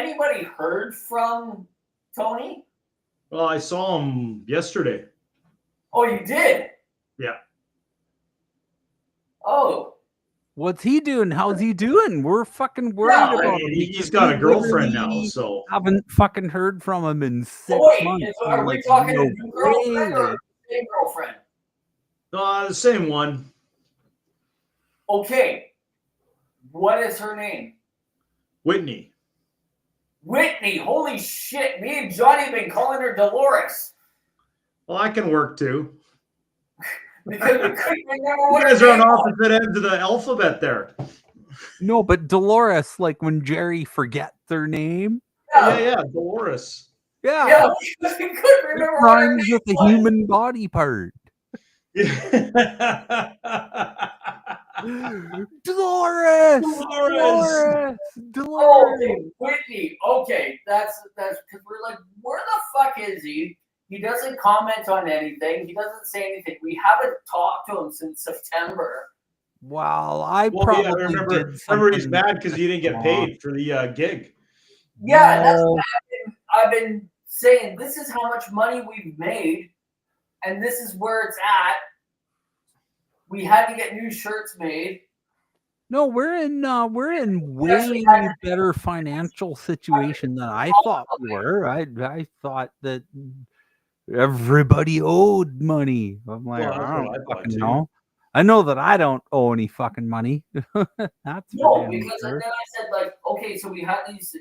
anybody heard from Tony? Well, I saw him yesterday. Oh, you did? Yeah. Oh. What's he doing? How's he doing? We're fucking worried about him. He's got a girlfriend now, so haven't fucking heard from him in 6 months. Are we talking a new girlfriend or the same girlfriend? The same one. Okay. What is her name? Whitney. Whitney. Holy shit. Me and Johnny have been calling her Dolores. Well, I can work too. Because we couldn't remember what you guys are on opposite ends of the alphabet there. No, but Dolores, like when Jerry forgets her name. Yeah, Dolores. Yeah. We couldn't remember it rhymes with the human body part. Dolores. Oh, Whitney. Okay, that's because we're like, where the fuck is he? He doesn't comment on anything. He doesn't say anything. We haven't talked to him since September. Well, probably remember he's mad because he didn't get paid for the gig. Yeah, that's what I've been saying. This is how much money we've made, and this is where it's at. We had to get new shirts made. No, we're in way better financial situation than I thought we were. I thought that everybody owed money. I'm like, I don't fucking know. I know that I don't owe any fucking money. That's no, because then I said, like, okay, so we had these,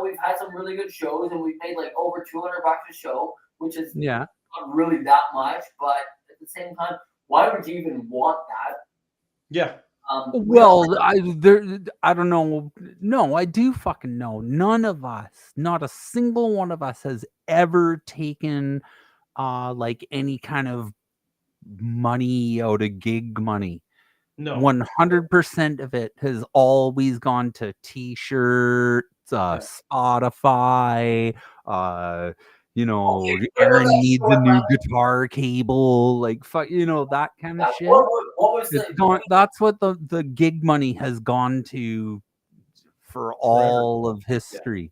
we've had some really good shows, and we've made like over $200 a show, which is not really that much, but at the same time, why would you even want that? Yeah. Well, I don't know. No, I do fucking know. None of us, not a single one of us, has ever taken like any kind of money out of gig money. No, 100% of it has always gone to T-shirts, Spotify. Aaron needs a new guitar cable, like that kind of shit. What was that's what the gig money has gone to for all of history.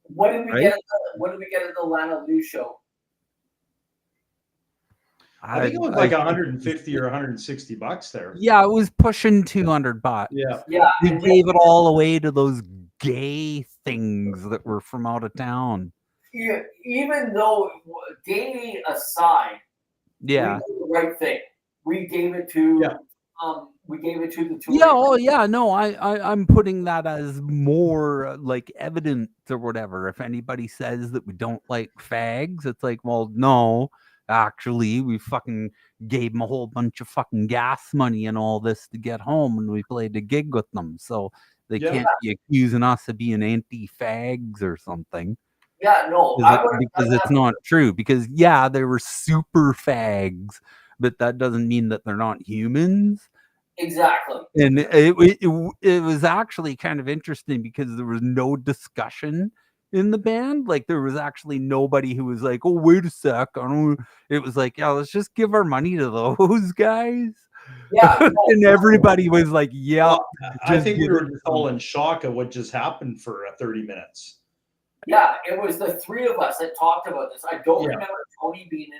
What did we get? What did we get at the Lana Lou show? I think it was like 150 or 160 bucks there. Yeah, it was pushing $200. Yeah. We gave it all away to those gay things that were from out of town. Yeah, even though gay aside, we did the right thing. We gave it to the two. Yeah, no, I'm putting that as more like evidence or whatever. If anybody says that we don't like fags, it's like, well, no, actually, we fucking gave them a whole bunch of fucking gas money and all this to get home, and we played a gig with them, so they can't be accusing us of being anti-fags or something. Yeah, no, because it's not true. Because they were super fags, but that doesn't mean that they're not humans. Exactly. And it was actually kind of interesting because there was no discussion in the band. Like there was actually nobody who was like, "Oh, wait a sec." It was like, "Yeah, let's just give our money to those guys." Yeah, and everybody was like, "Yeah." Well, I think we were just all in shock at what just happened for 30 minutes. Yeah, it was the three of us that talked about this. I don't remember Tony being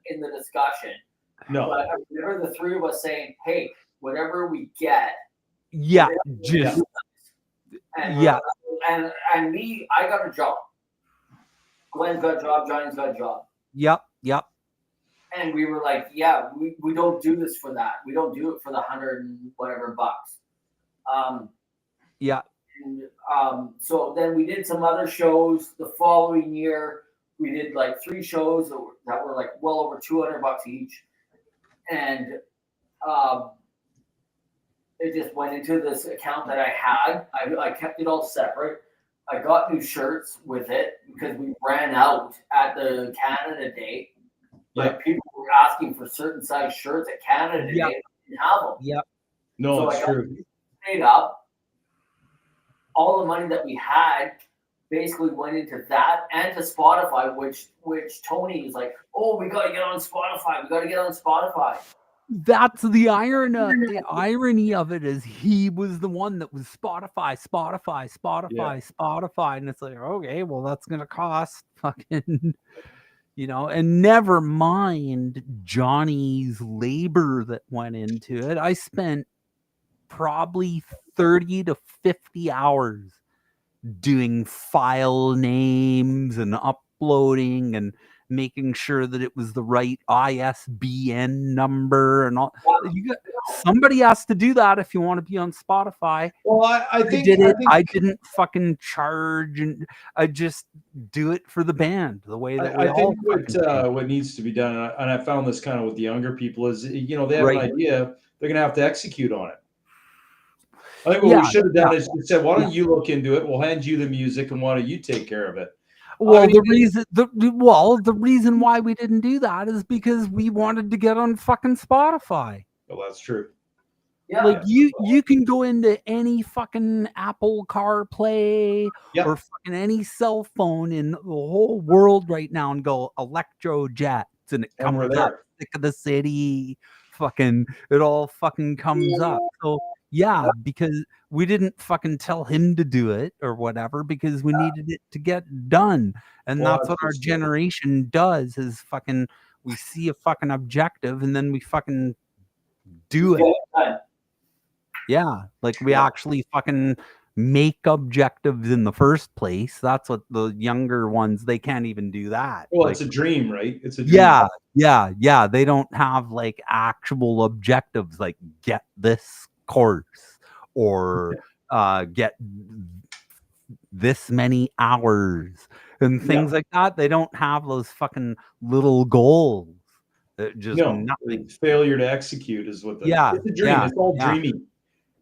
in the discussion. No, but I remember the three of us saying, "Hey, whatever we get, and me, I got a job. Glenn's got a job. Johnny's got a job. Yep. And we were like, we don't do this for that. We don't do it for the 100 and whatever bucks. So then we did some other shows the following year. We did like 3 shows that were like well over $200 each. And it just went into this account that I had. I kept it all separate. I got new shirts with it because we ran out at the Canada Day. Like people were asking for certain size shirts at Canada Day. I didn't have them. Yep. No, so it's true. Made up. All the money that we had basically went into that and to Spotify, which Tony is like, "Oh, we got to get on Spotify. We got to get on Spotify." That's the irony. The irony of it is he was the one that was Spotify, and it's like, okay, well, that's gonna cost fucking, and never mind Johnny's labor that went into it. I spent probably 30 to 50 hours doing file names and uploading and making sure that it was the right ISBN number and all. Somebody has to do that if you want to be on Spotify. Well, I think I didn't fucking charge, and I just do it for the band the way that I think what needs to be done, and I found this kind of with the younger people, is they have an idea, they're going to have to execute on it. I think what we should have done is we said, why don't you look into it? We'll hand you the music, and why don't you take care of it? Well, the reason why we didn't do that is because we wanted to get on fucking Spotify. Well, that's true. Yeah. Like you can go into any fucking Apple CarPlay or fucking any cell phone in the whole world right now and go Electro Jets, and it comes up. Stick of the City, fucking it all fucking comes up. So yeah, because we didn't fucking tell him to do it or whatever, because we needed it to get done. And that's what our generation does, is fucking we see a fucking objective and then we fucking do it. Yeah, like we actually fucking make objectives in the first place. That's what the younger ones, they can't even do that. Well, like, it's a dream, right? It's a dream. Yeah. They don't have like actual objectives, like get this course or get this many hours and things like that. They don't have those fucking little goals. Just nothing. Failure to execute is what it's a dream. It's all dreamy.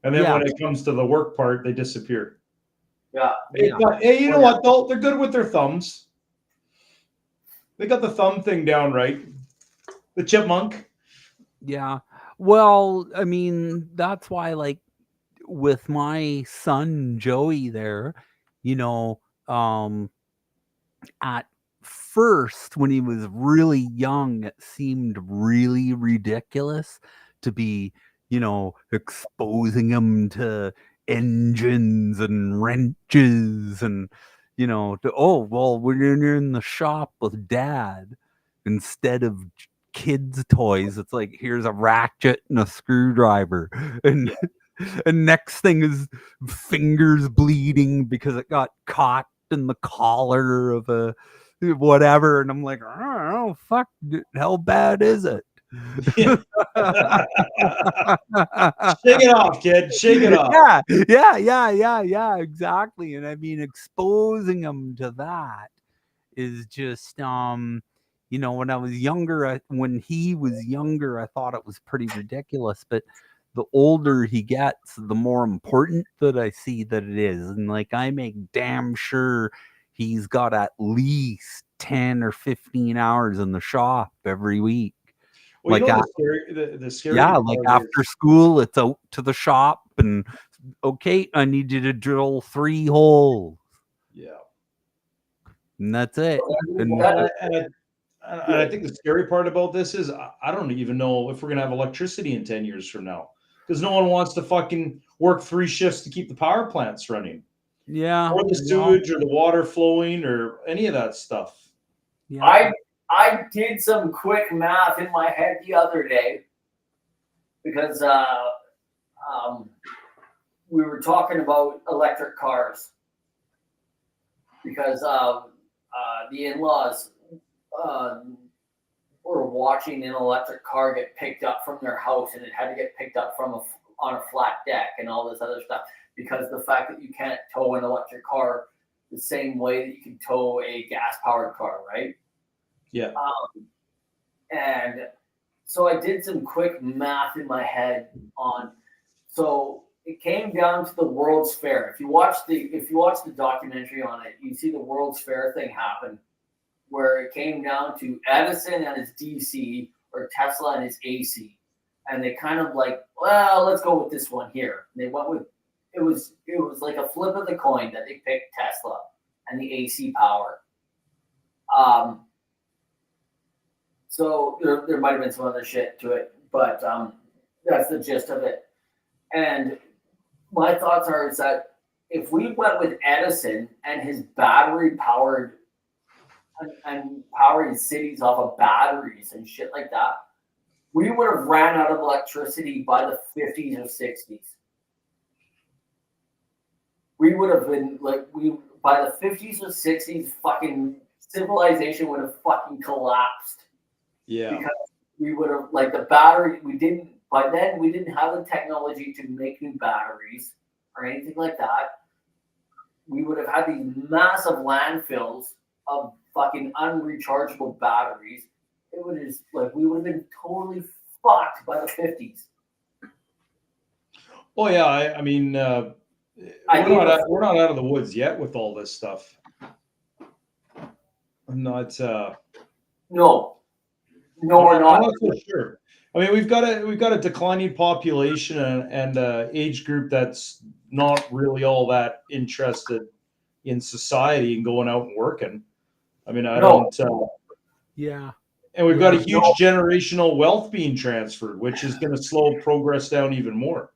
And then when it comes to the work part, they disappear. Yeah. But hey, you know what? They're good with their thumbs. They got the thumb thing down right. The chipmunk. Yeah. Well, I mean, that's why, like, with my son Joey there, at first when he was really young, it seemed really ridiculous to be, exposing him to engines and wrenches and, when you're in the shop with dad, instead of kids' toys, it's like, here's a ratchet and a screwdriver. And next thing is fingers bleeding because it got caught in the collar of a whatever. And I'm like, oh, fuck, how bad is it? Shake it off, kid. Shake it off. Yeah, exactly. And I mean, exposing them to that is just, when I was younger, when he was younger, I thought it was pretty ridiculous. But the older he gets, the more important that I see that it is. And like, I make damn sure he's got at least 10 or 15 hours in the shop every week. Well, like, the scary like after school, it's out to the shop and, okay, I need you to drill 3 holes. Yeah. And that's it. And I think the scary part about this is I don't even know if we're going to have electricity in 10 years from now, because no one wants to fucking work 3 shifts to keep the power plants running. Yeah. Or the sewage or the water flowing or any of that stuff. Yeah. I did some quick math in my head the other day because we were talking about electric cars, because the in-laws were watching an electric car get picked up from their house, and it had to get picked up on a flat deck and all this other stuff, because the fact that you can't tow an electric car the same way that you can tow a gas-powered car, right? Yeah. And so I did some quick math in my head so it came down to the World's Fair. If you watch the documentary on it, you see the World's Fair thing happen, where it came down to Edison and his DC or Tesla and his AC. And they kind of like, well, let's go with this one here. And they went with, it was like a flip of the coin that they picked Tesla and the AC power. So there might have been some other shit to it, But that's the gist of it. And my thoughts are is that if we went with Edison and his battery powered and powering cities off of batteries and shit like that, we would have ran out of electricity by the 50s or 60s. We would have been by the 50s or 60s, fucking civilization would have fucking collapsed. Yeah. Because we would have the battery, we didn't have the technology to make new batteries or anything like that. We would have had these massive landfills of fucking unrechargeable batteries. It would just we would have been totally fucked by the 50s. Oh yeah, I mean, we're not out of the woods yet with all this stuff. I'm not. No, we're not. I'm not so sure. I mean, we've got a declining population and age group that's not really all that interested in society and going out and working. I mean, I don't. Yeah. And we've got a huge generational wealth being transferred, which is going to slow progress down even more.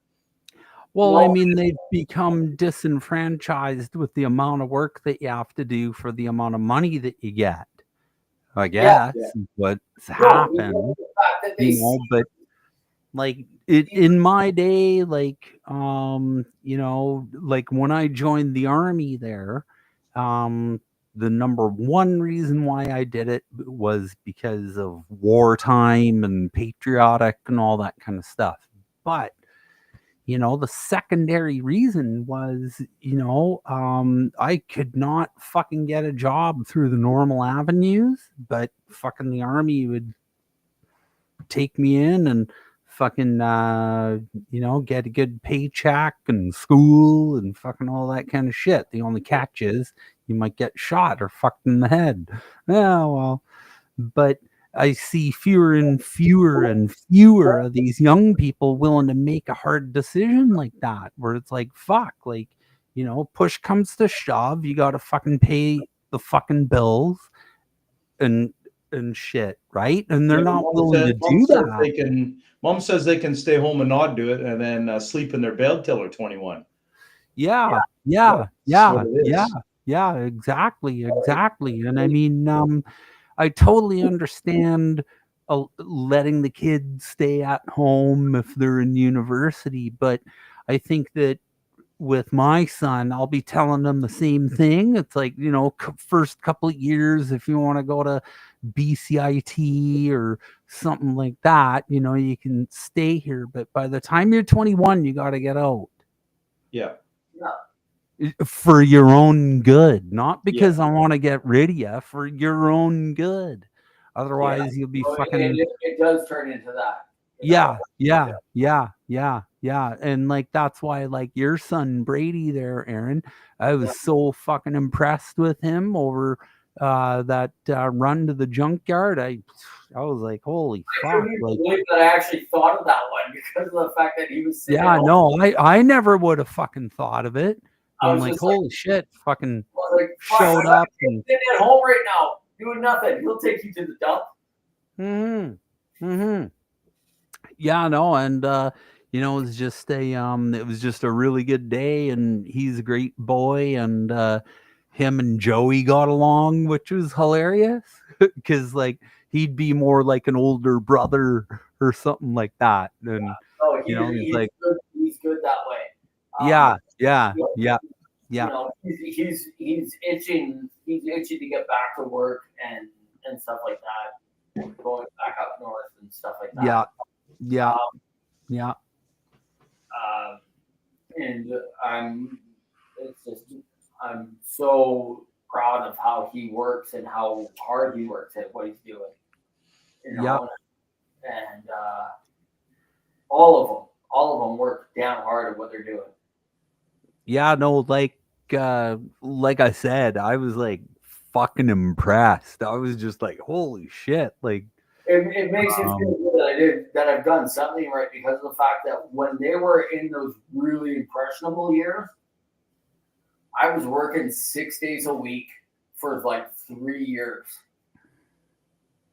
Well, I mean, they've become disenfranchised with the amount of work that you have to do for the amount of money that you get. I guess what's happened, but in my day, when I joined the army there, the number one reason why I did it was because of wartime and patriotic and all that kind of stuff. But the secondary reason was, I could not fucking get a job through the normal avenues, but fucking the army would take me in and fucking, get a good paycheck and school and fucking all that kind of shit. The only catch is you might get shot or fucked in the head. Yeah, well, but I see fewer and fewer of these young people willing to make a hard decision like that, where it's fuck, push comes to shove, you got to fucking pay the fucking bills and shit, right? And they're not willing to do that. Mom says they can stay home and not do it, and then sleep in their bed till they're 21. Yeah, exactly. And I mean, I totally understand letting the kids stay at home if they're in university, but I think that with my son, I'll be telling them the same thing. It's first couple of years, if you want to go to BCIT or something like that, you can stay here. But by the time you're 21, you got to get out. Yeah. For your own good, not because I want to get rid of you, for your own good. Otherwise, you'll be fucking. It does turn into that. Yeah. And that's why, your son Brady there, Aaron, I was so fucking impressed with him over that run to the junkyard. I was like, holy fuck! I couldn't believe that I actually thought of that one because of the fact that he was. Yeah, no, I never would have fucking thought of it. I'm like, holy shit, fucking showed up and sitting at home right now doing nothing. He'll take you to the dump. Yeah, no, and it was just a really good day, and he's a great boy, and him and Joey got along, which was hilarious because he'd be more like an older brother or something like that, and he's good that way. Yeah. He's itching. He's itching to get back to work and stuff like that. Going back up north and stuff like that. Yeah. And I'm so proud of how he works and how hard he works at what he's doing. And all of them work damn hard at what they're doing. Yeah, no, like I said, I was fucking impressed. I was just holy shit. It makes me feel good that I've done something right because of the fact that when they were in those really impressionable years, I was working 6 days a week for 3 years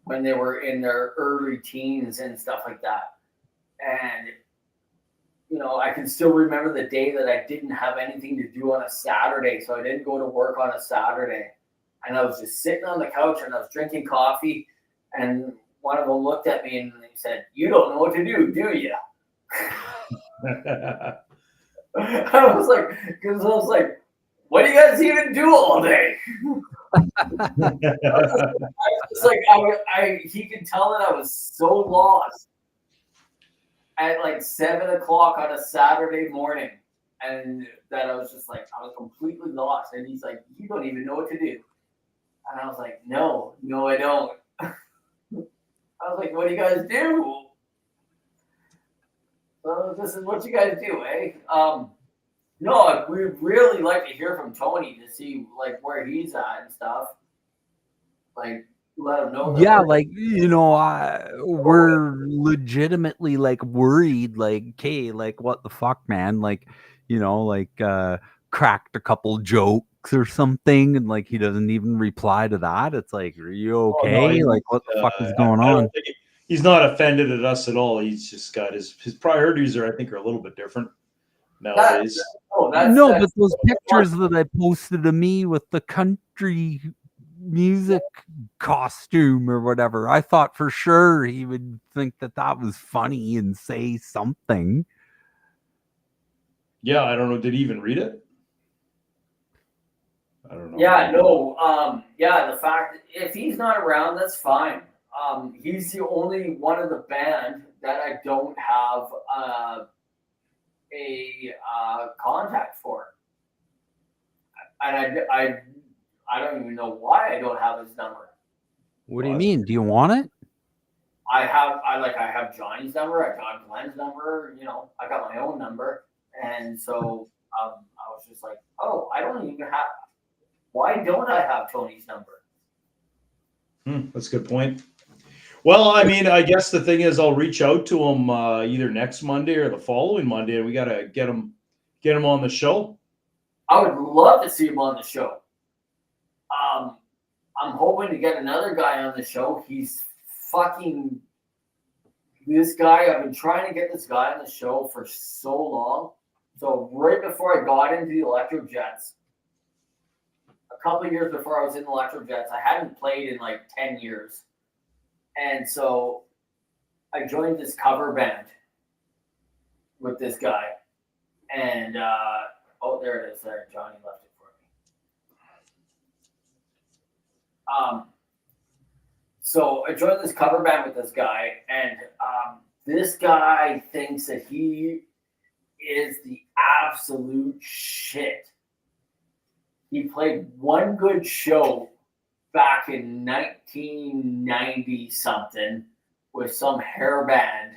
when they were in their early teens and stuff like that. And I can still remember the day that I didn't have anything to do on a Saturday, so I didn't go to work on a Saturday. And I was just sitting on the couch and I was drinking coffee, and one of them looked at me and they said, "You don't know what to do you?" I was like, what do you guys even do all day? He could tell that I was so lost at like 7 o'clock on a Saturday morning, and that I was just like, I was completely lost. And he's like, "You don't even know what to do." And I was like, no, I don't. I was like, "What do you guys do?" So this is what you guys do, eh? No, we really like to hear from Tony to see like where he's at and stuff. Like, let him know. Yeah, like we're legitimately like worried. Like, okay, like what the fuck, man? Like, cracked a couple jokes or something, and like he doesn't even reply to that. It's like, are you okay? No, like, what the fuck is going on? He's not offended at us at all. He's just got his priorities are, I think, are a little bit different nowadays. But those pictures that I posted of me with the country music costume or whatever, I thought for sure he would think that was funny and say something. Yeah, I don't know. Did he even read it? I don't know. Yeah, no. The fact if he's not around, that's fine. He's the only one of the band that I don't have a contact for, and I don't even know why I don't have his number. What do you mean? Do you want it? I have Johnny's number. I got Glenn's number. I got my own number, and so I was just like, oh, I don't even have. Why don't I have Tony's number? That's a good point. Well, I mean, I guess the thing is, I'll reach out to him either next Monday or the following Monday, and we got to get him on the show. I would love to see him on the show. I'm hoping to get another guy on the show. He's fucking this guy. I've been trying to get this guy on the show for so long. So right before I got into the Electro Jets, a couple of years before I was in the Electro Jets, I hadn't played in like 10 years. And so I joined this cover band with this guy. And, there it is. There, Johnny left it for me. So I joined this cover band with this guy, and this guy thinks that he is the absolute shit. He played one good show back in 1990 something with some hair band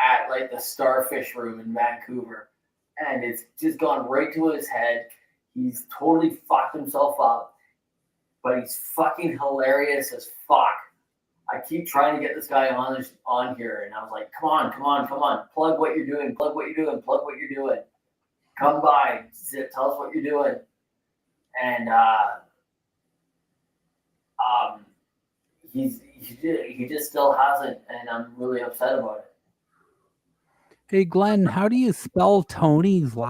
at like the Starfish Room in Vancouver, and it's just gone right to his head. He's totally fucked himself up, but he's fucking hilarious as fuck. I keep trying to get this guy on here, and I was like, come on, plug what you're doing, come by, tell us what you're doing. And he just still hasn't, and I'm really upset about it. Hey Glenn, how do you spell Tony's last